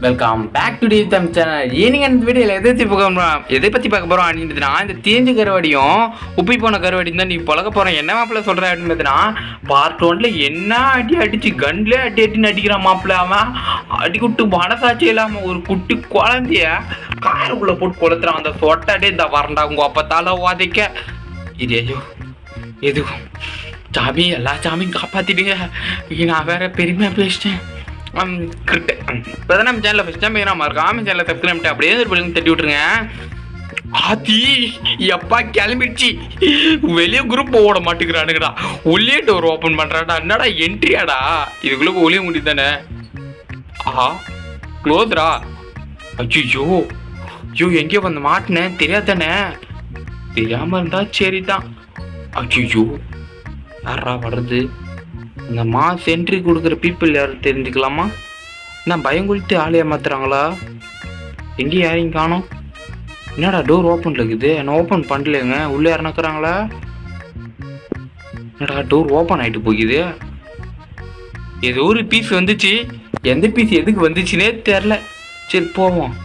Welcome back to DM channel. ஈனிங்க இந்த வீடியோவில் எதை பற்றி பார்க்க போகிறோம் அப்படின்றதுனா, இந்த தீஞ்ச கருவாடியும் உப்பி போன கருவாடியும் தான் நீ பழக போகிறோம். என்ன மாப்பிள்ள சொல்கிறேன் அப்படின்றதுனா, பார்ட் 1ல என்ன அடி அடிச்சு கன்லேயே அடி அடின்னு அடிக்கிறான் மாப்பிள்ள. அவன் அடிக்குட்டு மனசாட்சி இல்லாமல் ஒரு குட்டி குழந்தைய காருக்குள்ளே போட்டு கொளுத்துறான். அந்த சொட்டாடே இந்த வரண்டா உங்கள் அப்பத்தால உதைக்க இது ஐயோ எதுவும் சாமி எல்லா சாமியும் காப்பாற்றிடுங்க. நான் வேற பெருமையாக பேசிட்டேன். இப்போதான் நம்ம சேனலில் ஃபஸ்ட் டைம் மறக்காம சேனலை சப்ஸ்கிரைப் அப்படியே ஒரு பிள்ளைங்க தட்டி விட்டுருங்க. ஆத்தி எப்பா கிளம்பிடுச்சு. வெளியே குரூப் ஓட மாட்டேங்கிறானுங்கடா. உள்ளே டோர் ஓப்பன் பண்ணுறாடா. என்னடா என்ட்ரியாடா? இதுக்குள்ளே ஒளிய முடியும் தானே? ஆஹா க்ளோத்ரா. அச்சோ ஐயோ எங்கேயோ வந்து மாட்டினேன் தெரியாதானே? தெரியாமல் இருந்தா சரிதான். அச்சோ யாரா வர்றது? இந்த மாஸ் என்ட்ரி கொடுக்குற பீப்புள் யாரும் தெரிஞ்சுக்கலாமா? என்ன பயம் கொடுத்து ஆளையா மாத்துறாங்களா? எங்கேயும் யாரையும் காணோம். என்னடா டோர் ஓப்பன்ல இருக்குது? நான் ஓப்பன் பண்ணலைங்க. உள்ளே யாருனாக்குறாங்களா? என்னடா டோர் ஓப்பன் ஆகிட்டு போகுது. ஏதோ ஒரு பீஸ் வந்துச்சு. எந்த பீஸ் எதுக்கு வந்துச்சுன்னே தெரில. சரி போவோம்.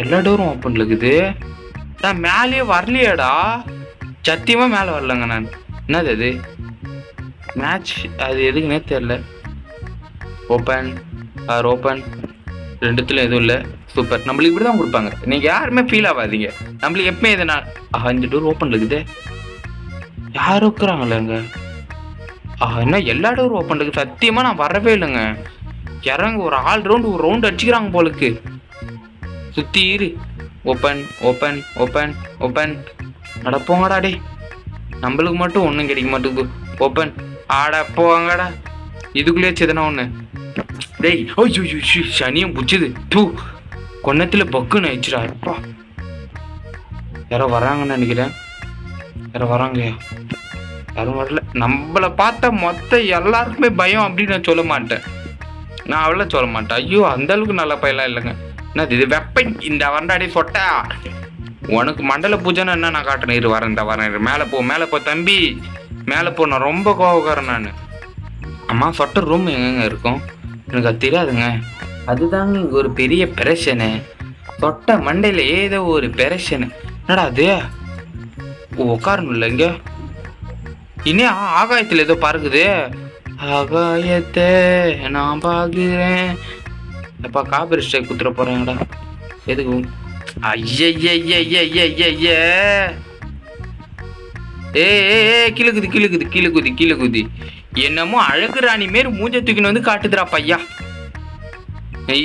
எல்லா டோரும் ஓப்பன்ல இருக்குது. நான் மேலேயே வரலையாடா. சத்தியமாக மேலே வரலங்க நான். என்னது அது? மேட்ச் அது எதுக்குன்னே தெரில. ஓப்பன் ஆர் ஓப்பன் ரெண்டுத்துல எதுவும் இல்லை. சூப்பர். நம்மளுக்கு இப்படி தான் கொடுப்பாங்க. நீங்கள் யாருமே ஃபீல் ஆகாதீங்க. நம்மளுக்கு எப்பவுமே எதுனா இந்த டோர் ஓப்பன் இருக்குது. யாரும் இருக்கிறாங்களேங்க. என்ன எல்லா டோரும் ஓப்பன் இருக்குது? சத்தியமாக நான் வரவே இல்லைங்க. இறங்க ஒரு ஒரு ரவுண்ட் அடிச்சுக்கிறாங்க போலுக்கு. சுற்றி இரு. Open open open open. நடப்போங்கடா டே. நம்மளுக்கு மட்டும் ஒன்றும் கிடைக்க மாட்டேங்குது. ஓப்பன் ஆடா போவாங்கடா. இதுக்குள்ளேயே எதனா ஒன்று. டேய் ஓய்யோ சனியும் பிடிச்சது. டூ கொன்னத்தில் பக்குன்னு ஆயிடுச்சுடா. அப்பா யாரோ வராங்கன்னு நினைக்கிறேன். யாரோ வராங்கய்யா? யாரும் வரல. நம்மளை பார்த்தா மொத்த எல்லாருக்குமே பயம் அப்படின்னு நான் சொல்ல மாட்டேன். நான் அவ்வளோ சொல்ல மாட்டேன். ஐயோ அந்த அளவுக்கு நல்ல பையெல்லாம் இல்லைங்க. என்னது இது? வெப்பன் இந்த வரண்டாடி சொட்டா. உனக்கு மண்டல பூஜைன்னு என்ன நான் காட்டுறேன். இரு வரேன். இந்த வரேன். மேலே போ தம்பி. மேலே போ. நான் ரொம்ப கோவக்காரன் நான். அம்மா சொட்ட ரூம் எங்கெங்க இருக்கும்? எனக்கு அது தெரியாதுங்க. அதுதாங்க இங்கே ஒரு பெரிய பிரச்சனை. சொட்ட மண்டையில் ஏதோ ஒரு பிரச்சனை. என்னடா அது? உட்காரணும் இல்லை இங்கே? இன்னும் ஆகாயத்தில் ஏதோ பறக்குது. ஆகாயத்தை நான் பார்க்குறேன். எப்பா காப்பி ஸ்ட்ரைக் குத்துற போகிறேங்கடா. எதுக்கு? ஐய ஏ கீழே குதி. என்னமோ அழகு ராணி மாரி மூஞ்ச தூக்கின்னு வந்து காட்டுதுரா பையா.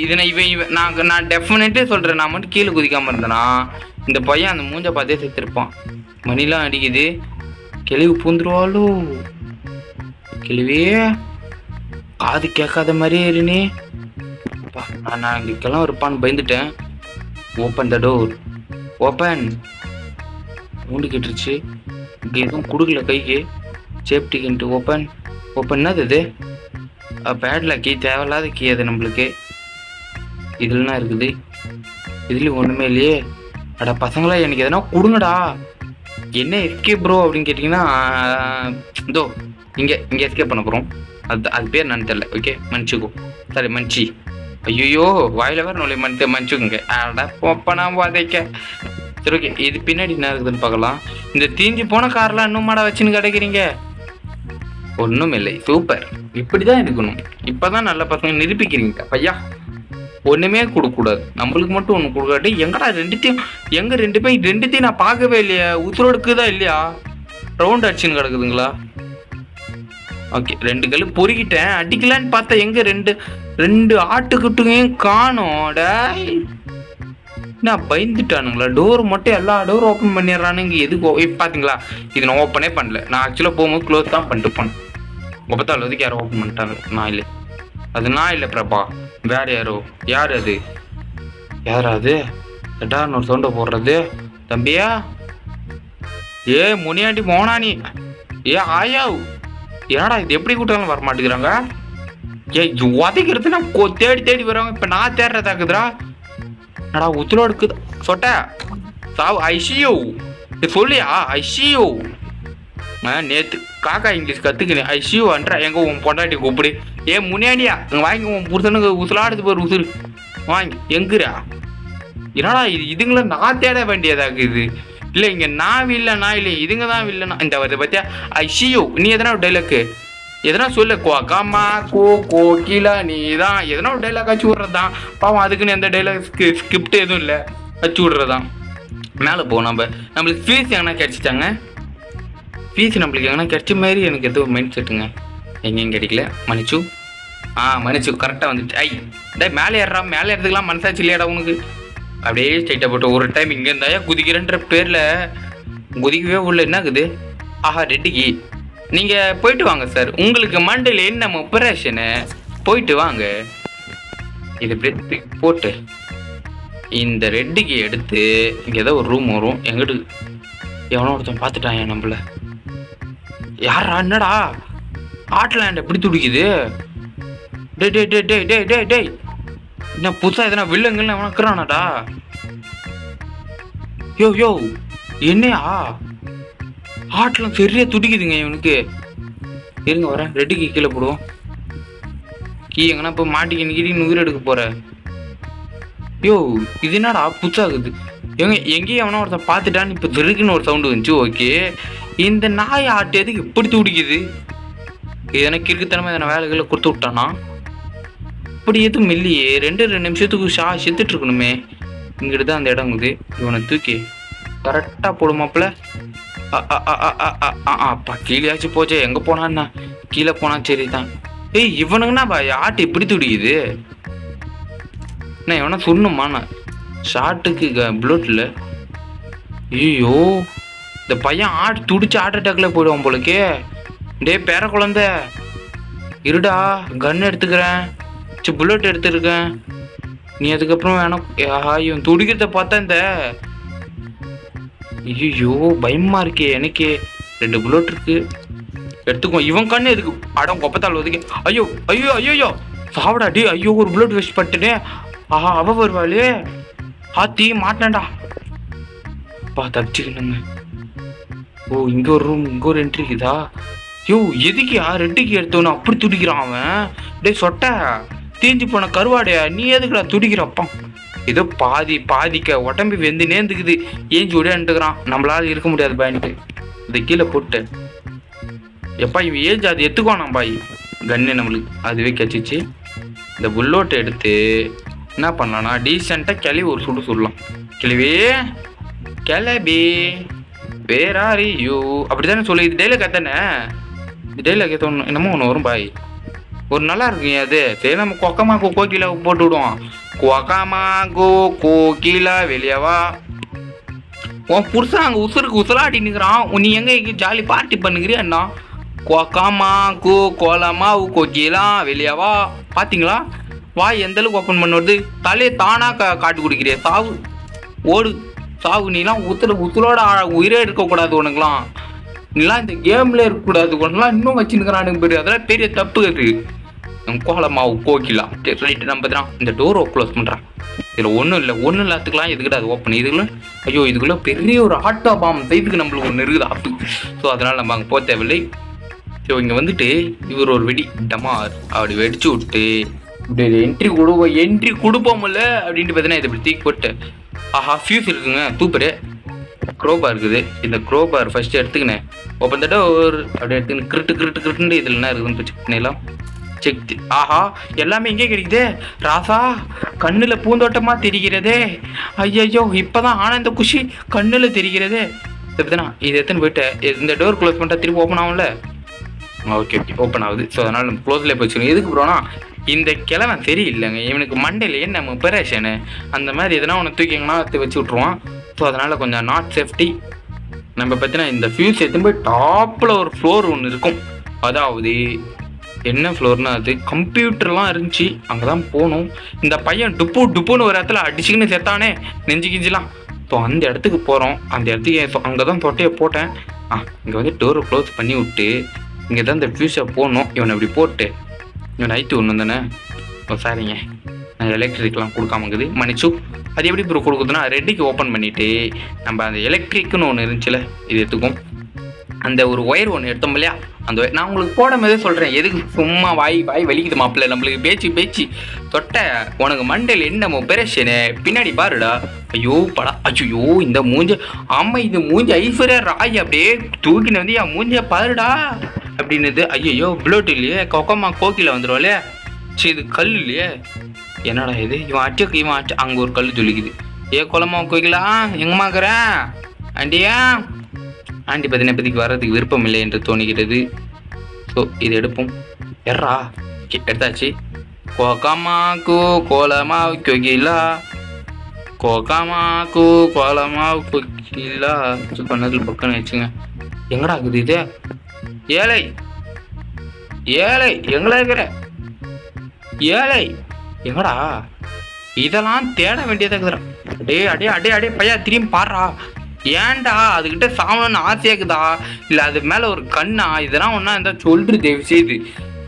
இதனை இவன் நான் டெஃபினட்டே சொல்கிறேன். நான் மட்டும் கீழே குதிக்காமல் இருந்தேனா இந்த பையன் அந்த மூஞ்ச பார்த்தே செத்துருப்பான். மணிலாம் அடிக்குது. கிளவி பூந்துருவாளோ? கிளவியே காது கேட்காத மாதிரியே இருனே. நான் இங்கே கிளம்ப இருப்பான்னு பயந்துட்டேன். Open the door. ஓப்பன். மூண்டு கேட்டுருச்சு. இங்கே எதுவும் கொடுக்கல கைக்கு. சேஃப்டிக்குன்ட்டு ஓப்பன். என்னது இது? பேட்ல கீ தேவையில்லாத கீ அது நம்மளுக்கு. இதுலலாம் இருக்குது. இதுலேயும் ஒன்றுமே இல்லையே. அடா பசங்களா எனக்கு எதனா கொடுங்கடா. என்ன எஸ்கேப் ப்ரோ அப்படின்னு கேட்டிங்கன்னா இதோ இங்கே எஸ்கேப் பண்ண போகிறோம். அது பேர் நான் தெரியல. ஓகே மன்னிச்சுக்கோ. சரி மன்னிச்சி. ஐயோ வாயில வேறு நோய் மன்னிச்சுக்கோங்க. அடா போப்பனா வதைக்க. சரி ஓகே. இது பின்னாடி என்ன இருக்குதுன்னு பார்க்கலாம். இந்த தீஞ்சு போன கார்லாம் இன்னும் மாடா வச்சுன்னு கிடைக்கிறீங்க. ஒன்றும் இல்லை. சூப்பர். இப்படி தான் இருக்கணும். இப்போ தான் நல்ல பசங்க நிரூபிக்கிறீங்க பையா. ஒன்றுமே கொடுக்கக்கூடாது. நம்மளுக்கு மட்டும் ஒன்று கொடுக்காட்டி எங்கடா ரெண்டுத்தையும் நான் பார்க்கவே இல்லையா? உசுரோடுக்குதா இல்லையா? ரவுண்ட் அடிச்சுன்னு கிடக்குதுங்களா? ஓகே 2 கல் பொறுக்கிட்டேன். அடிக்கலான்னு பார்த்தா எங்கே ரெண்டு ஆட்டுக்கிட்டுங்கையும் காணோட. நான் பயந்துட்டானுங்களா? டோர் மட்டும் எல்லா டோரும் ஓப்பன் பண்ணிடுறானுங்க. எதுக்கு பார்த்தீங்களா? இது நான் ஓப்பனே பண்ணல. நான் ஆக்சுவலாக போகும்போது க்ளோஸ் தான் பண்ணிட்டு போனேன். முப்பத்தாள் அளவுக்கு யாரும் ஓப்பன் பண்ணிட்டாங்க. நான் இல்லை. அது நான் இல்லை பிரபா. வேற யாரோ. யார் அது? யாராது? எட்டான்னு ஒரு சவுண்டை போடுறது. தம்பியா? ஏ முனியாண்டி மோனானி. ஏ ஆயாவ். ஏடா இது எப்படி கூட்டாலும் வர மாட்டேங்கிறாங்க? ஏ உதைக்கிறது நான் தேடி வருவாங்க. இப்போ நான் தேடுறதாக்குதுரா. நடா உத்திரோடு இருக்குது. சொட்ட சாவு. ஐசியோ சொல்லியா? ஐசியோ நேற்று காக்கா இங்கிலீஷ் கற்றுக்கினேன். ஐசியூ அன்றா எங்கே உன் பொண்டாட்டி கூப்பிடு. ஏன் முன்னாடியா வாங்கி உன் புருஷனுக்கு உசுலாடுது போகிற உசுறு. வாங்க எங்குறா என்னடா இதுங்களை நான் தேட வேண்டியதாகுது. இல்லை இங்கே நான் வில்லனா இல்லை இதுங்க தான் வில்லனா இந்த வருது பார்த்தியா. ஐயோ நீ எதனா ஒரு டைலாக்கு எதனா சொல்ல கோக்காமா கோகிலா நீ தான் எதனா ஒரு டைலாக் வச்சு விட்றது தான். பாவம் அதுக்குன்னு எந்த டைலாக் ஸ்கிரிப்ட் எதுவும் இல்லை, வச்சு விட்றதான். மேலே போவோம். நம்மளுக்கு ஃபீஸ் எங்கன்னா கிடச்சிட்டாங்க. ஃபீஸ் நம்மளுக்கு எங்கன்னா கிடச்ச மாதிரி எனக்கு எதோ மைண்ட் செட்டுங்க. எங்கேயும் கிடைக்கல. மன்னிச்சு மன்னிச்சு கரெக்டாக வந்துட்டு. டே மேலே ஏறா, மேலே ஏறதுக்கெலாம் மனசாச்சு இல்லையாடா உனக்கு. அப்படியே ஸ்ட்ரைட்டாக போட்டு ஒரு டைம் இங்கே இருந்தாயா குதிக்கிறேன்ற பேரில் குதிக்கவே உள்ள என்ன ஆகுது. ரெட்டிக்கு நீங்கள் போயிட்டு வாங்க சார், உங்களுக்கு மண்டேல என்ன ஆப்ரேஷனு, போயிட்டு வாங்க. இது இப்படி போட்டு இந்த ரெட்டிக்கு எடுத்து இங்கே ஏதோ ஒரு ரூம் வரும். எங்கிட்டு எவனோ ஒருத்தன் பார்த்துட்டான் நம்மள. யாரா என்னடா ஹாட்லேண்ட் எப்படி துடிக்குது. டே டே டே டே டே டே டே என்ன புதுசாக எதனா வில்லங்கன்னு வணக்குறானாடா. யோ என்னையா ஹார்ட்லாம் சரியா துடிக்குதுங்க இவனுக்கு. இருங்க வரேன், ரெட்டிக்கு கீழே போடுவோம். எங்கன்னா இப்போ மாட்டிக்கு நிற்கிட்டு உயிர் எடுக்க போற. யோ இது என்னடா புதுசாகுது. எங்கேயும் எவனா ஒருத்தன் பார்த்துட்டான்னு இப்போ திருக்குன்னு ஒரு சவுண்டு வந்துச்சு. ஓகே இந்த நாய் ஆட்டு எதுக்கு இப்படி துடிக்குது. இது எனக்கு இருக்குத்தனமா எதனா வேலைகளை கொடுத்து விட்டானா. இப்படி எதுவும் இல்லையே. 2 நிமிஷத்துக்கு செத்துட்டு இருக்கணுமே. இங்கிட்டு தான் அந்த இடம் இருக்குது. இவனை தூக்கி கரெக்டாக போடுமாப்பில். அப்பா கீழேயாச்சும் போச்சே. எங்கே போனான்னா கீழே போனா சரி தான். இவனுங்கண்ணா ஆட்டு இப்படி துடிக்குது. என்ன இவனா சொல்லணுமாண்ணா ஷார்ட்டுக்கு புல்லட்டில். ஐயோ இந்த பையன் துடிச்சு ஹார்ட் அட்டாக்ல போயிடுவான் போலக்கே. டே பேர குழந்தை இருடா, கன் எடுத்துக்கிறேன், புல்லட் எடுத்துருக்கேன், நீ அதுக்கப்புறம் வேணாம். இவன் துடிக்கிறத பார்த்தா இந்த ஐயோ பயமா இருக்கே எனக்கு. 2 புல்லட் இருக்கு எடுத்துக்கோ. இவன் கண்ணு எதுக்கு அடம் கொப்பத்தால் ஒதுக்கி. ஐயோ ஐயோ ஐயோ சாவடா டி. ஐயோ ஒரு புல்லட் வேஸ்ட் பண்ணிட்டேனே. அவ வருவாளே. ஆத்தி மாட்டேன்டா. தப்பிச்சுக்கணுங்க. இங்க ஒரு ரூம், இங்க ஒரு என்ட்ரி இருக்குதா. எதுக்கியா ரெட்டிக்கு எடுத்தவனு அப்படி துடிக்கிறான் அவன். டே சொட்ட தீஞ்சு போன கருவாடையா நீ எதுக்குடா துடிக்கிறப்பா. ஏதோ பாதிக்க உடம்பு வெந்து நேர்ந்துக்குது. ஏஞ்சி உடையான்ட்டுக்கிறான். நம்மளால இருக்க முடியாது பாயின்ட்டு இதை கீழே போட்டு. எப்பா இவன் ஏஞ்சி அது எத்துக்குவானாம் பாய். கன்னு நம்மளுக்கு அதுவே கச்சிச்சு. இந்த புல்லோட்டை எடுத்து என்ன பண்ணலாம்னா டீசெண்டாக கிளவி ஒரு சுடலாம். கிளவி கிளபி வேற ஆரியூ அப்படித்தானே சொல்லி. இது டைலாக் தானே. இது டைலாக் ஏற்ற என்னமோ ஒன்று வரும் பாய். ஒரு நல்லா இருக்குங்க அது. சரி நம்ம கொக்கமா கோகிலா போட்டு விடுவோம். கொக்கமா கோகிலா வெளியவா. உன் புருஷன் அங்கே உசுருக்கு உசுலாட்டி நிற்கிறான். நீ எங்கே ஜாலி பார்ட்டி பண்ணுங்கிறியா என்ன. கொக்கமா கோலமா கோகிலா வெளியவா. பார்த்தீங்களா வாய் எந்த அளவுக்கு ஓப்பன் பண்ணுவது. தலையை தானாக காட்டு கொடுக்கிறிய. சாவு ஓடு சாவு. நீலாம் உசுலோட உயிரே இருக்கக்கூடாது உனக்குலாம். நீலாம் இந்த கேம்ல இருக்கக்கூடாது. உனக்குலாம் இன்னும் வச்சுருக்கிறானுங்க பேர். அதெல்லாம் பெரிய தப்பு அது. கோலமாவு கோகிலா ரைட்டு. நம்ம தான் இந்த டோரை க்ளோஸ் பண்ணுறான். இதில் ஒன்றும் இல்லாத்துக்கலாம் எதுக்கிட்ட அது ஓப்பன். இதுக்குள்ள ஐயோ இதுக்குள்ள பெரிய ஒரு ஆட்டோ பாம் சைஸுக்கு நம்மளுக்கு ஒன்று இருக்குது ஆப்பு. ஸோ அதனால் நம்ம அங்கே போக தேவையில்லை. ஸோ இங்கே வந்துட்டு இவர் ஒரு வெடி டமார் அப்படி வெடிச்சு விட்டு இப்படி என்ட்ரி கொடுப்போம்ல அப்படின்ட்டு பார்த்தீங்கன்னா இதை இப்படி தூக்கி போட்டு ஃபியூஸ் இருக்குங்க சூப்பரு. க்ரோபார் இருக்குது. இந்த க்ரோபார் ஃபர்ஸ்ட் எடுத்துக்கினேன். ஓப்பன் தட்ட ஒரு அப்படி எடுத்துக்கின்னு கிருட்டு இதில் என்ன இருக்குதுன்னு செக் பண்ணிடலாம். செக். எல்லாமே எங்கே கிடைக்குது ராசா. கண்ணில் பூந்தோட்டமா தெரிகிறதே. ஐயோ இப்போதான் ஆனந்த குஷி கண்ணில் தெரிகிறதே. சரிதானா இது எத்தனை போயிட்டு இந்த டோர் க்ளோஸ் பண்ணிட்டா திரும்ப ஓப்பன் ஆகும்ல. ஓகே ஓப்பன் ஆகுது. ஸோ அதனால் நம்ம க்ளோஸ்லேயே போச்சுக்கணும். எதுக்கு போகிறோன்னா இந்த கிழவன் சரியில்லைங்க. இவனுக்கு மண்டையிலேயே நம்ம ஆப்ரேஷனு அந்த மாதிரி எதனா ஒன்று தூக்கிங்கன்னா வச்சு விட்ருவான். ஸோ அதனால் கொஞ்சம் நாட் சேஃப்டி. நம்ம பார்த்தீங்கன்னா இந்த ஃபியூஸ் எடுத்து போய் டாப்பில் ஒரு ஃப்ளோர் ஒன்று இருக்கும். அதாவது என்ன ஃப்ளோர்னா அது கம்ப்யூட்டர்லாம் இருந்துச்சு. அங்கே தான் போகணும். இந்த பையன் டுப்புன்னு ஒரு இடத்துல அடிச்சுக்கின்னு செத்தானே நெஞ்சு கிஞ்சிலாம். ஸோ அந்த இடத்துக்கு போகிறோம். அந்த இடத்துக்கு அங்கே தான் தொட்டையை போட்டேன். இங்கே வந்து டோரை க்ளோஸ் பண்ணி விட்டு இங்கே தான் இந்த ஃபியூஸை போடணும். இவனை இப்படி போட்டு இவன் ஐத்து ஒன்று தானே. சரிங்க நாங்கள் எலக்ட்ரிக்லாம் கொடுக்காமங்குது மன்னிச்சு. அது எப்படி ப்ரூ கொடுக்குதுன்னா ரெட்டிக்கு ஓப்பன் பண்ணிவிட்டு நம்ம அந்த எலக்ட்ரிக்குன்னு ஒன்று இருந்துச்சுல இது எடுத்துக்கும். அந்த ஒரு ஒயர் ஒன்று எடுத்தோம் இல்லையா, அந்த நான் உங்களுக்கு போடும் போதே சொல்கிறேன், எதுக்கு சும்மா வாய் வலிக்குது மாப்பிள்ள, நம்மளுக்கு பேச்சு தொட்ட உனக்கு மண்டையில் என்ன ஆபரேஷனு பின்னாடி பாருடா. ஐயோ படா, ஐயோ இந்த மூஞ்ச, ஆமாம் இது மூஞ்சி ஐஸ்வர்யா ராய் அப்படியே தூக்கின்னு வந்து என் மூஞ்சிய பாருடா அப்படின்னுது. ஐயோ புல்லட் இல்லையே, கொக்கம்மா கோக்கில வந்துடும் இல்லையே, சரி இது கல் இல்லையே, என்னடா இது, இவன் அட்டு அங்கே ஒரு கல் சொல்லிக்குது. ஏ குளமா கோக்கிலா எங்கம்மாக்குறேன் ஆண்டியா, ஆண்டி பார்த்தீங்கன்னா இப்போதைக்கு வர்றதுக்கு விருப்பம் இல்லை என்று தோணுகிறது. ஸோ இது எடுப்போம். எறா எடுத்தாச்சு. கோகாமாக்கு கோலமா கோகிலா, கோகாமாக்கு கோலமா கோகிலா பண்ணதில் பக்கம் வச்சுங்க. எங்கடா இருக்குது இது? ஏழை எங்களா இருக்கிற ஏழை எங்கடா? இதெல்லாம் தேட வேண்டியதாக இருக்குதுடா. அடே பையா திரும்பி பாடுறா. ஏன்டா அதுக்கிட்ட சாவணும்னு ஆசையாக்குதா இல்லை அது மேலே ஒரு கண்ணா? இதெல்லாம் ஒன்றா இருந்தால் சொல்லிட்டு தயவு செய்து.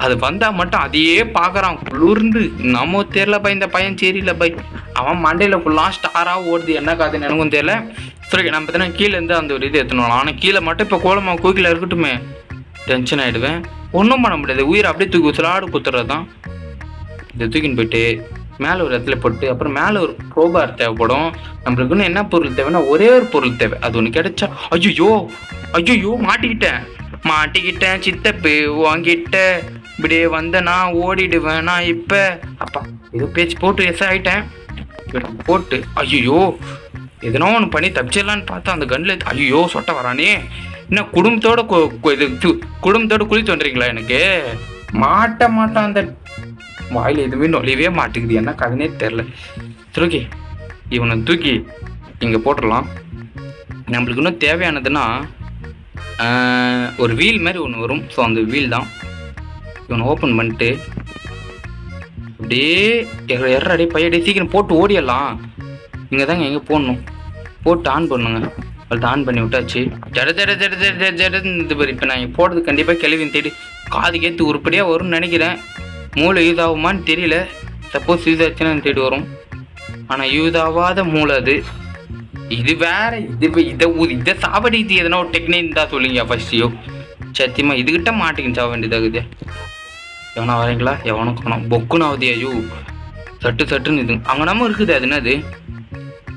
அது வந்தால் மட்டும் அதையே பார்க்குறான் குளிர்ந்து. நம்ம தெரியல பை, இந்த பையன் சரியில்லை பை, அவன் மண்டையில் ஃபுல்லாக ஸ்டாராக ஓடுது, என்ன காதுன்னு எனக்கும் தெரியல. சரி நம்ம பார்த்தீங்கன்னா கீழேருந்து அந்த ஒரு இது எடுத்துனோம். ஆனால் கீழே மட்டும் இப்போ கோலமாக கோக்கில் இருக்கட்டுமே, டென்ஷன் ஆகிடுவேன். ஒன்றும் பண்ண முடியாது, உயிரை அப்படியே தூக்கி உச்சலாடு குத்துறது தான். இதை தூக்கின்னு போயிட்டு மேலே ஒரு இடத்துல போட்டு, அப்புறம் மேலே ஒரு க்ரோபார் தேவைப்படும். நம்மளுக்குன்னு என்ன பொருள் தேவைன்னா ஒரே ஒரு பொருள் தேவை, அது ஒன்று கிடைச்சா. ஐயோ மாட்டிக்கிட்டேன் சித்தப்பு வாங்கிட்ட, இப்படியே வந்தேன்னா ஓடிடுவேன் நான் இப்போ. அப்பா ஏதோ பேச்சு போட்டு ஆகிட்டேன் போட்டு. ஐயோ எதனோ ஒன்று பண்ணி தப்பிச்சிடலான்னு பார்த்தா அந்த கண்ணில் ஐயோ சொட்ட வரானே. என்ன குடும்பத்தோட குழி தோன்றீங்களா? எனக்கு மாட்டான் அந்த வாயில் எதுவுமே நொழியவே மாட்டேங்குது, என்ன கதனே தெரில. சரி ஓகே, இவனை தூக்கி இங்கே போட்டுடலாம். நம்மளுக்கு இன்னும் தேவையானதுன்னா ஒரு வீல் மாதிரி ஒன்று வரும். ஸோ அந்த வீல் தான். இவனை ஓப்பன் பண்ணிட்டு அப்படியே எறடி பையடி சீக்கிரம் போட்டு ஓடிடலாம். இங்கே தாங்க எங்கே போடணும், போட்டு ஆன் பண்ணுங்க. அது ஆன் பண்ணி விட்டாச்சு. இது பேர் இப்போ நான் போடுறது கண்டிப்பாக கிளவின்னு தேடி காது கேத்து உருப்படியாக வரும்னு நினைக்கிறேன். மூளை யூஸ் ஆகுமான்னு தெரியல. சப்போஸ் யூஸ் ஆச்சுன்னா தேடி வரும். ஆனால் யூஸ் ஆகாத மூளை அது. இது வேற, இதை சாவடி. இது எதனா ஒரு டெக்னிக் தான் சொல்லுங்க ஃபஸ்ட்டியோ. சத்தியமாக இதுகிட்ட மாட்டிக்கின்னு சாக வேண்டியதாகுது. எவனா வரீங்களா? எவனும் காணும். பொக்குன்னு ஆகுது. ஐயோ சட்டுன்னு இது அங்கே நம்ம இருக்குது. அது என்னது?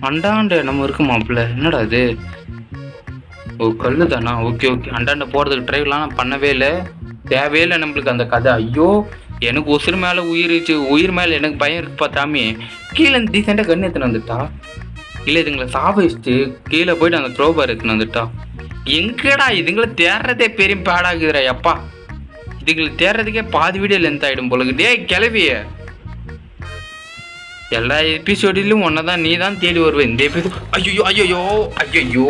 அண்டாண்ட நம்ம இருக்கு மாப்பிள்ள, என்னடா அது? ஓ கல்லு தானா? ஓகே அண்டாண்ட போகிறதுக்கு ட்ரைவ்லாம் நான் பண்ணவே இல்லை, தேவையே இல்லை நம்மளுக்கு அந்த கதை. ஐயோ எனக்கு உசுறு மேலே உயிர் மேலே எனக்கு பயம் இருக்கு பார்த்தாமே. கீழே டீசெண்டாக கன்று எடுத்துன்னு வந்துட்டா, இல்லை இதுங்களை சாவ வச்சுட்டு கீழே போயிட்டு அந்த க்ரோபார் எடுத்துன்னு வந்துட்டா. எங்கடா இதுங்களை தேடுறதே பெரிய பாடாகுதுடா அப்பா. இதுங்களை தேடுறதுக்கே பாதி வீடியோ லென்த் ஆகிடும் போல. டே கிளவிய எல்லா எபிசோடிலும் ஒன்னதான் நீ தான் தேடி வருவேன். இந்த எபிசோட் ஐயோ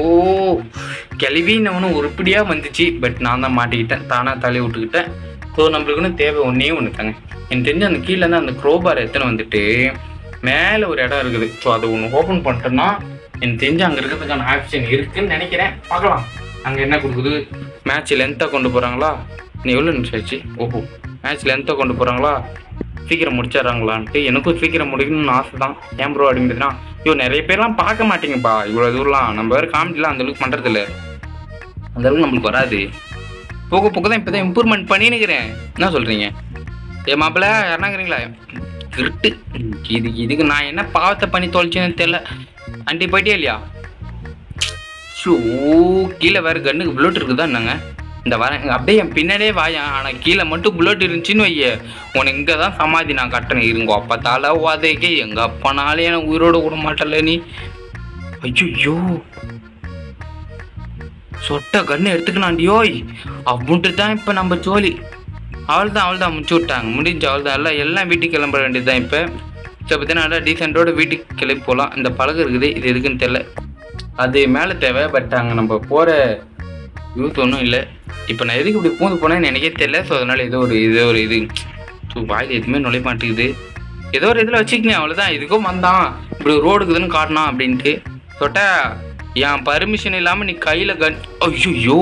கிளவின்னு ஒன்று உருப்படியாக வந்துச்சு. பட் நான் தான் மாட்டிக்கிட்டேன், தானாக தள்ளி விட்டுக்கிட்டேன். ஸோ நம்மளுக்குன்னு தேவை ஒன்றே ஒன்று தாங்க. எனக்கு தெரிஞ்சு அந்த கீழேருந்து அந்த க்ரோபார் எத்தனை வந்துட்டு மேலே ஒரு இடம் இருக்குது. ஸோ அதை ஒன்று ஓப்பன் பண்ணிட்டோன்னா எனக்கு தெரிஞ்சு அங்கே இருக்கிறதுக்கான ஆப்ஷன் இருக்குதுன்னு நினைக்கிறேன். பார்க்கலாம் அங்கே என்ன கொடுக்குது. மேட்ச் லென்த்தாக கொண்டு போகிறாங்களா? நீ எவ்வளோ நிமிஷம் ஆச்சு? ஓஹோ மேட்ச் லென்த்தாக கொண்டு போகிறாங்களா? சீக்கிரம் முடிச்சிடறாங்களான்ட்டு. எனக்கும் சீக்கிரம் முடிக்கணும்னு ஆசை தான். ஏன் ப்ரோ அப்படிங்கிறதுனா நிறைய பேர்லாம் பார்க்க மாட்டேங்கப்பா இவ்வளோ தூரலாம். நம்ம வேறு காமெடிலாம் அந்தளவுக்கு பண்ணுறதில்ல, அந்தளவுக்கு நம்மளுக்கு வராது. போக தான் இப்போ தான் இம்ப்ரூவ்மெண்ட் பண்ணினுக்கிறேன். என்ன சொல்கிறீங்க? மாப்பிள்ள யாருனாங்கிறீங்களா? இருட்டு இதுக்கு நான் என்ன பாவத்தை பண்ணி தொலைச்சேன்னு தெரியல. ஆண்டி போயிட்டே இல்லையா? ஷோ கீழே வேறு கண்ணுக்கு புல்லட் இருக்குதா என்னங்க? இந்த வரேன் அப்படியே என் பின்னாடியே வாயன். ஆனால் கீழே மட்டும் புல்லட் இருந்துச்சின்னு வைய, உனக்கு இங்கே தான் சமாதி நான் கட்டுறேன். இருங்க அப்பா தலை வாதைக்கே எங்கள் அப்பனாலே எனக்கு உயிரோடு விட மாட்டல நீ. ஐயோ சொட்ட கண்ணு எடுத்துக்கலாண்டியோய் அப்படின்ட்டு தான் இப்போ நம்ம ஜோலி. அவள் தான் முடிச்சு விட்டாங்க, முடிஞ்சு அவள் தான். எல்லாம் வீட்டுக்கு கிளம்ப வேண்டியது தான். இப்போ பார்த்தீங்கன்னா நல்லா டீசெண்டோட வீட்டுக்கு கிளம்பி போகலாம். இந்த பழகம் இருக்குது, இது எதுக்குன்னு தெரில, அது மேலே தேவை. பட் அங்கே நம்ம போகிற யூத் ஒன்றும் இல்லை. இப்போ நான் எதுக்கு இப்படி பூந்து போனேன்னு எனக்கே தெரியல. ஸோ அதனால் ஏதோ ஒரு இது ஸோ வாயில் எதுவுமே நுழைய மாட்டேங்குது. ஏதோ ஒரு இதில் வச்சுக்கினேன் அவ்வளோதான். இதுக்கும் வந்தான் இப்படி ரோடு இருக்குதுன்னு காட்டினான் அப்படின்ட்டு சொட்டா என் பர்மிஷன் இல்லாமல் நீ கையில் கன். ஐயோ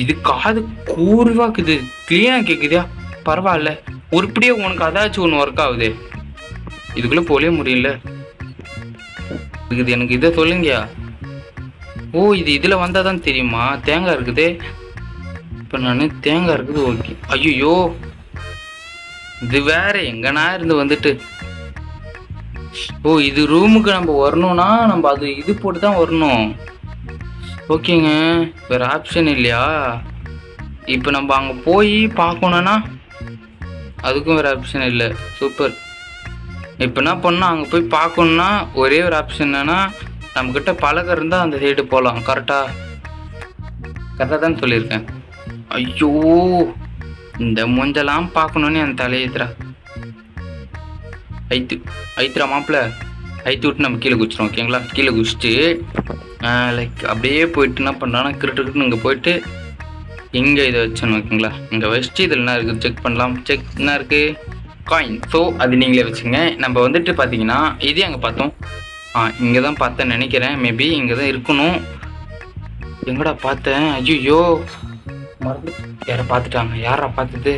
இது காது கூறுவாக்குது, கிளீனாக கேட்குதியா? பரவாயில்ல உருப்படியே உனக்கு அதாச்சும் ஒன்று ஒர்க் ஆகுது. இதுக்குள்ளே போலே முடியல இருக்குது எனக்கு. இதை சொல்லுங்கயா ஓ இது இதில் வந்தால் தான் தெரியுமா? தேங்காய் இருக்குது. இப்போ நான் தேங்காய் இருக்குது. ஓகே. ஐயோ இது வேற எங்கனா இருந்து வந்துட்டு. ஓ இது ரூமுக்கு நம்ம வரணும்னா நம்ம அது இது போட்டு தான் வரணும். ஓகேங்க. வேறு ஆப்ஷன் இல்லையா? இப்போ நம்ம அங்கே போய் பார்க்கணுன்னா அதுக்கும் வேறு ஆப்ஷன் இல்லை. சூப்பர். இப்போ என்ன பண்ணால் அங்கே போய் பார்க்கணுன்னா ஒரே ஒரு ஆப்ஷன் என்னன்னா நம்மக்கிட்ட பழக்கம் இருந்தால் அந்த சைடு போகலாம். கரெக்டாக தான் சொல்லியிருக்கேன். ஐயோ இந்த மூஞ்செல்லாம் பார்க்கணுன்னு என் தலையேத்துறா. ஐத்துறா மாப்பிள்ள. ஐத்து விட்டு நம்ம கீழே குச்சிடும். ஓகேங்களா? கீழே குச்சிட்டு லைக் அப்படியே போயிட்டு என்ன பண்ணுறான்னா கிரிட்டுன்னு இங்கே போயிட்டு இங்கே இதை வச்சோன்னு. ஓகேங்களா? இங்கே வச்சுட்டு இதில் என்ன இருக்குது செக் பண்ணலாம். செக் என்ன இருக்குது? காயின். ஸோ அது நீங்களே வச்சுங்க. நம்ம வந்துட்டு பார்த்தீங்கன்னா இதே அங்கே பார்த்தோம். இங்கே தான் பார்த்தேன்னு நினைக்கிறேன். மேபி இங்கே தான் இருக்கணும். எங்கடா பார்த்தேன்? ஐயோ மறந்து. யாரை பார்த்துட்டாங்க? யாரா பார்த்தது?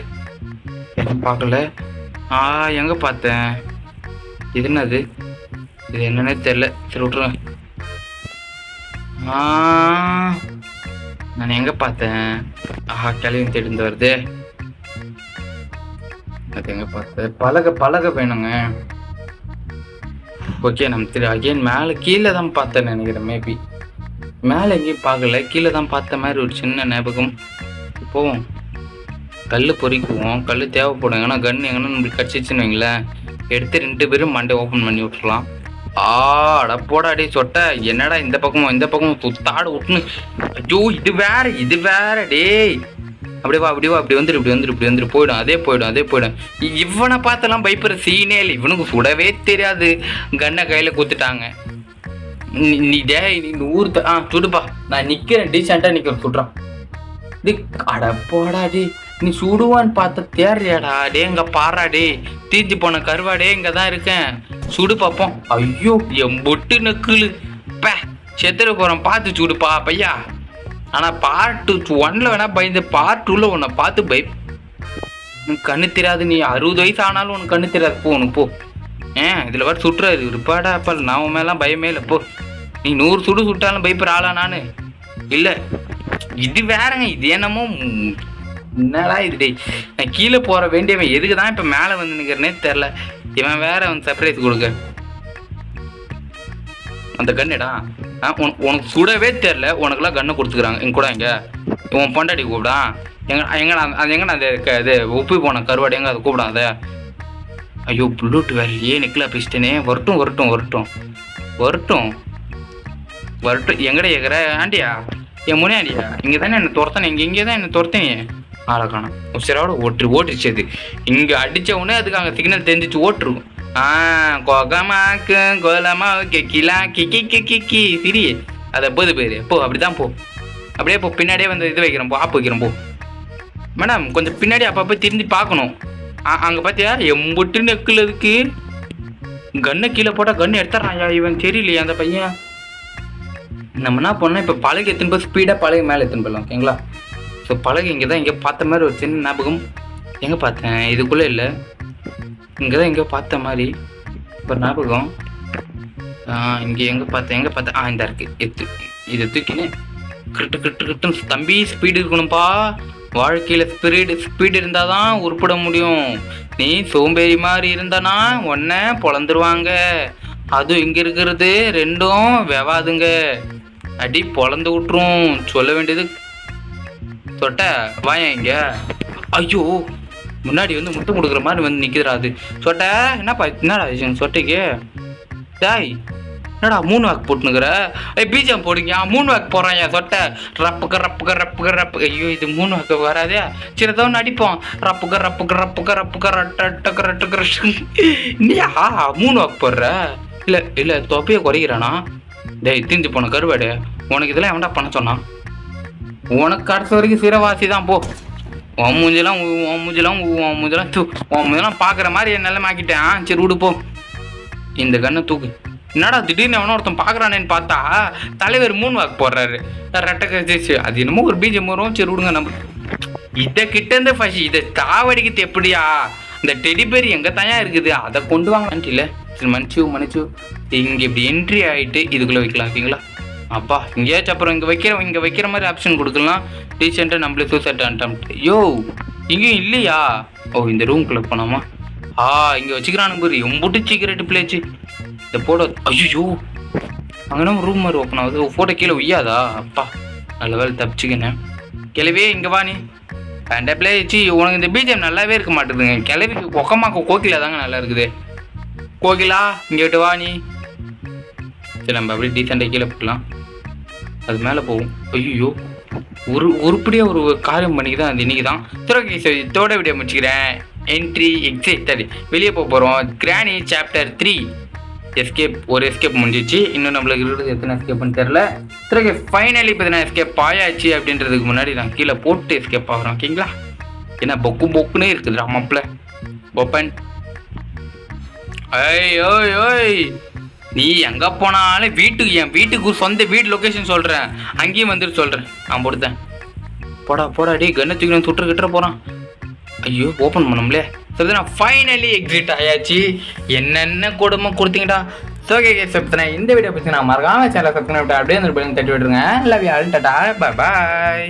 யாரும் பார்க்கல. எங்கே பார்த்தேன்? இது என்னது? இது என்னன்னே தெரில. சரி விட்ருங்க. நான் எங்கே பார்த்தேன்? கிளவி தேடிந்து வருது. அது எங்கே பார்த்தேன்? பழக வேணுங்க. ஓகே நம்ம திரு அகைன் மேலே கீழே தான் பார்த்தேன்னு நினைக்கிறேன். மேபி மேலே எங்கேயும் பார்க்கல. கீழே தான் பார்த்த மாதிரி ஒரு சின்ன ஞாபகம். போவோம். கல் பொறிக்குவோம். கல் தேவைப்படும். ஏன்னா கன் எங்கன்னா நம்மளுக்கு கடிச்சிச்சுன்னு வைங்களேன், எடுத்து 2 பேரும் மண்டே ஓப்பன் பண்ணி விட்டுருலாம். அட போடாடி சொட்ட. என்னடா இந்த பக்கமும் சுத்தாடு விட்டுன்னு. ஐயோ இது வேற டேய். அப்படி வந்துரு போயிடும். இவனை பார்த்தெல்லாம் பயப்படுற சீனே இல்லை. இவனுக்கு சுடவே தெரியாது. கண்ணை கையில குத்துட்டாங்க. நீ 100 சுடுப்பா. நான் நிக்கிறேன். டீசெண்டா நிக்கிறேன். சுடுறான். அட போடாடி. நீ சுடுவான்னு பார்த்த தேர்றியாடா டே. இங்க பாராடே. தீஞ்சு போன கருவாடே இங்கதான் இருக்கேன். சுடு பார்ப்போம். ஐயோ எம்பொட்டு நக்குலு செத்துற போறோம். பார்த்து சுடுப்பா பையா. ஆனா பார்ட் 1ல வேணா பயந்து, பார்ட் 2ல உன்னை பார்த்து கண்ணு தெரியாது. நீ 60 வயசு ஆனாலும் உனக்கு கண்ணு தெரியாது. போ உனக்கு போ. இதுல வர சுட்டுறாரு இருப்பாடா. அப்ப நான் உன் மேலாம் பயமே இல்லை. போ. நீ 100 சுடு சுட்டாலும் பயப்படுற ஆளா நானு இல்ல. இது வேறங்க. இது என்னமோ என்னடா இது டே. நான் கீழே போற வேண்டியவன் எதுக்கு தான் இப்ப மேல வந்து நிக்கிறனே தெரியல. இவன் வேற வந்து சர்ப்ரைஸ் கொடுக்க அந்த கண்ணுடா. உனக்கு சுடவே தெரியல. உனக்குலாம் கண்ணை கொடுத்துக்கிறாங்க. எங்க கூட எங்க உன் பொண்டாட்டி கூப்பிடா. எங்கண்ணா அது உப்பு போன கருவாடு எங்க அதை கூப்பிடாத. ஐயோ புல்லூட்டு வேலையே நெக்கில் பேசிட்டேனே. வரட்டும். எங்கடா கேட்குற? ஆண்டியா என் முனே ஆண்டியா இங்கே தானே என்ன துரத்தனே. இங்கே தான் என்ன துரத்தனே. ஆளை காணும். உச்சரோட ஓட்டுருச்சு. அது இங்கே அடித்த உடனே அதுக்கு அங்கே சிக்னல் தெரிஞ்சிச்சு ஓட்டுருக்கும். கொகமாக்கு கோலமா கிலா கிக்கி சிரி. அதை பேர் போ. அப்படிதான் போ. அப்படியே போ. பின்னாடியே வந்து இது வைக்கிறோம். போ. ஆப்பு வைக்கிறோம். போ மேடம். கொஞ்சம் பின்னாடி அப்பப்போ திரும்பி பார்க்கணும். அங்கே பார்த்தியா எம்பொட்டு நெக்கில் இருக்கு. கண்ணை கீழே போட்டால் கண்ணு எடுத்துறான். இவன் தெரியலையே அந்த பையன். நம்ம என்ன பண்ணோம்? இப்போ பழகு எத்தனை போய் ஸ்பீடாக பழகு மேலே எத்தனை போயிடலாம். ஓகேங்களா? ஸோ பழகு இங்கே தான் எங்கேயோ பார்த்த மாதிரி ஒரு சின்ன ஞாபகம். எங்கே பார்த்தேன்? இதுக்குள்ளே இல்லை. இங்கே தான் எங்கேயோ பார்த்த மாதிரி ஒரு ஞாபகம். இங்கே எங்கே பார்த்தேன்? இந்த இருக்குது. இதை தூக்கினு கிட்டு தம்பி ஸ்பீடு இருக்கணும்ப்பா. வாழ்க்கையில் ஸ்பீடு இருந்தால் தான் உருப்பிட முடியும். நீ சோம்பேறி மாதிரி இருந்தானா உன்னை பொழந்துருவாங்க. அதுவும் இங்கே இருக்கிறது 2ம் வெவாதுங்க. அடி பொழந்து விட்டுரும். சொல்ல வேண்டியது சொட்ட வாயா இங்க. ஐயோ முன்னாடி வந்து முட்டை கொடுக்குற மாதிரி வந்து நிற்கிறாது அது. சொட்ட என்னடா விஷயம் சொட்டைக்கு? டாய் என்னடா 3 வாக்கு போட்டுனுக்குற? பீஜம் போடுங்க. 3 வாக்கு போடுறான் என் சொட்டை. ரப்புக்கு. ஐயோ இது 3 வாக்கு வராதே. சிறதவன் அடிப்போம். ரப்புக்கு இல்லையா 3 வாக்கு போடுற? இல்லை தொப்பையை குறைக்கிறானா? டேய் தீஞ்சு போன கருவாடு. உனக்கு இதெல்லாம் எவன்டா பண்ண சொன்னான்? உனக்கு கடைசி வரைக்கும் சிறவாசி தான். போ. உன் மூஞ்செல்லாம் பார்க்குற மாதிரி என் நிலைமாக்கிட்டேன். சரி விடு போ. இந்த கண்ணை தூக்கு. என்னடா திடீர்னு எவனோ ஒருத்தன் பார்க்குறானேன்னு பார்த்தா தலைவர் 3 வாக்கு போடுறாரு. ரெட்டை கழிச்சு அது என்னமோ ஒரு பீஜம் வரும். சரி விடுங்க. நம்ம இதை கிட்டேருந்து ஃபர்ஸ்ட் இதை தாவடிக்கிறது எப்படியா? இந்த டெடி பேர் எங்கே தாயா இருக்குது? அதை கொண்டு வாங்கலான்ட்டு இல்லை. சரி மன்னிச்சு இங்கே இப்படி என்ட்ரி ஆகிட்டு இதுக்குள்ளே வைக்கலாம். ஓகேங்களா? அப்பா இங்கேயாச்சும் அப்புறம் இங்கே வைக்கிற மாதிரி ஆப்ஷன் கொடுக்கலாம். ரீசெண்டாக நம்மளே சூசைட் அட்டம். யோ இங்கேயும் இல்லையா? ஓ இந்த ரூம்குள்ளே போனாமா? இங்கே வச்சுக்கிறானு பாரு எம்புட்டு சீக்கிரட்டு பிளேச்சு. இந்த போட ஐயோ அங்கே நம்ம ரூம் மாதிரி ஓப்பன் ஆகுது. ஃபோட்டோ கீழே உய்யாதா? அப்பா நல்ல வேலை தப்பிச்சுக்கினேன். கிளவே இங்கே வா நீ அந்த பிளேச்சு. உனக்கு இந்த பிஜிஎம் நல்லாவே இருக்க மாட்டேதுங்க. கிளவிக்கு கொக்கமாக்க கோகிலா தாங்க நல்லா இருக்குது. கோகிலா இங்கே விட்டு வா நீ. சரி நம்ம அப்படியே டீசெண்டாக கீழே போடலாம். அது மேலே போகும். ஐயோ உருப்படியாக ஒரு காரியம் பண்ணிக்கு தான் அது இன்னைக்கு தான். சரி இதோட வீடியோ முடிச்சுக்கிறேன். என்ட்ரி எக்ஸிட் சரி வெளியே போக போகிறோம். கிராணி சாப்டர் 3 எஸ்கேப். ஒரு எஸ்கேப் முடிஞ்சிச்சு. இன்னும் நம்மளுக்கு இருக்கிறது எத்தனை எஸ்கேப்னு தெரில. சரி ஃபைனலி பார்த்தீங்கன்னா எஸ்கேப் ஆயாச்சு. அப்படின்றதுக்கு முன்னாடி நான் கீழே போட்டு எஸ்கேப் ஆகிறோம். ஓகேங்களா? ஏன்னா பொக்குன்னே இருக்குது மாப்பிள்ள. ஓப்பன். ஓய் நீ எங்கே போனாலும் என் வீட்டுக்கு சொந்த வீடு லொக்கேஷன் சொல்கிறேன். அங்கேயும் வந்துட்டு சொல்கிறேன். நான் போடுத்தேன். போடா டே கண்ணை தூக்கி சுட்டுக்கிட்ட போகிறான். ஐயோ ஓப்பன் பண்ணோம்லே. சரி நான் ஃபைனலி எக்ஸிட் ஆயாச்சு. என்னென்ன கொடுமை கொடுத்தீங்கடா. So okay subscribe. இந்த வீடியோ பற்றி நான் மறக்காம சேனலை சப்ஸ்கிரைப் அப்படியே அந்த பெல் தட்டி விட்டுருங்க. Love you all. Tata bye bye.